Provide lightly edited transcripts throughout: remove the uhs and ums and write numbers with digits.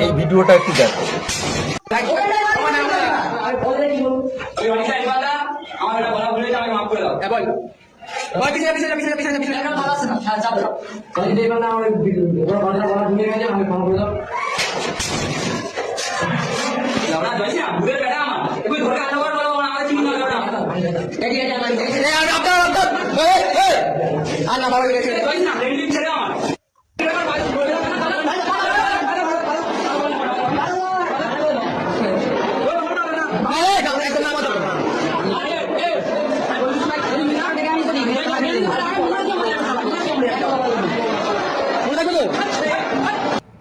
এই ভিডিওটা একটু দেখো।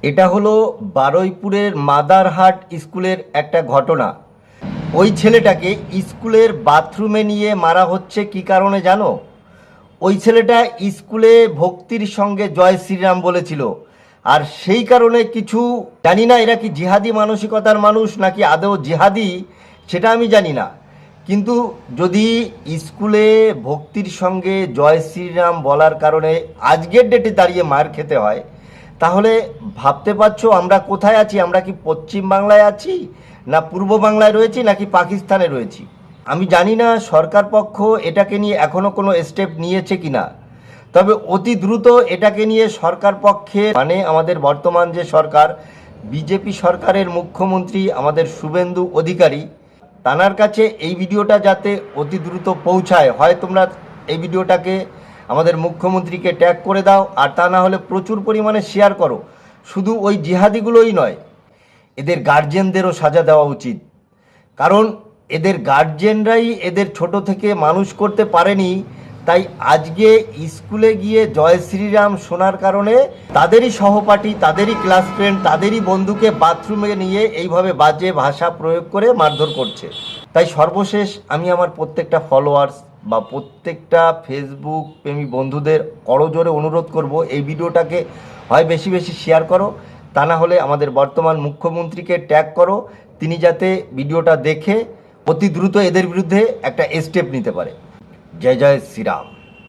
এটা হলো বারুইপুরের মাদারহাট স্কুলের একটা ঘটনা। ওই ছেলেটাকে স্কুলের বাথরুমে নিয়ে মারা হচ্ছে কি কারণে জানো? ওই ছেলেটা স্কুলে ভক্তির সঙ্গে জয় শ্রীরাম বলেছিল, আর সেই কারণে কিছু জানি না এরা কি জিহাদি মানসিকতার মানুষ নাকি আদৌ জিহাদি সেটা আমি জানি না, কিন্তু যদি স্কুলে ভক্তির সঙ্গে জয় শ্রীরাম বলার কারণে আজকের ডেটে দাঁড়িয়ে মার খেতে হয়, তাহলে ভাবতে পারছো আমরা কোথায় আছি? আমরা কি পশ্চিম বাংলায় আছি, না পূর্ব বাংলায় রয়েছি, নাকি পাকিস্তানে রয়েছি? আমি জানি না সরকার পক্ষ এটাকে নিয়ে এখনো কোনো স্টেপ নিয়েছে কিনা, তবে অতি দ্রুত এটাকে নিয়ে সরকার পক্ষে মানে আমাদের বর্তমান যে সরকার বিজেপি সরকারের মুখ্যমন্ত্রী আমাদের শুভেন্দু অধিকারী, তানার কাছে এই ভিডিওটা যাতে অতি দ্রুত পৌঁছায়, হয় তোমরা এই ভিডিওটাকে আমাদের মুখ্যমন্ত্রীকে ট্যাগ করে দাও, আর তা না হলে প্রচুর পরিমাণে শেয়ার করো। শুধু ওই জিহাদিগুলোই নয়, এদের গার্জেনদেরও সাজা দেওয়া উচিত, কারণ এদের গার্জেনরাই এদের ছোট থেকে মানুষ করতে পারেনি, তাই আজকে স্কুলে গিয়ে জয় শ্রীরাম শোনার কারণে তাদেরই সহপাঠী, তাদেরই ক্লাস ফ্রেন্ড, তাদেরই বন্ধুকে বাথরুমে নিয়ে এইভাবে বাজে ভাষা প্রয়োগ করে মারধর করছে। তাই সর্বশেষ আমি আমার প্রত্যেকটা ফলোয়ার্স বা প্রত্যেকটা ফেসবুক প্রেমী বন্ধুদের করজোরে অনুরোধ করব, এই ভিডিওটাকে হয় বেশি বেশি শেয়ার করো, তা না হলে আমাদের বর্তমান মুখ্যমন্ত্রীকে ট্যাগ করো, তিনি যাতে ভিডিওটা দেখে অতি দ্রুত এদের বিরুদ্ধে একটা স্টেপ নিতে পারে। জয় জয় শ্রীরাম।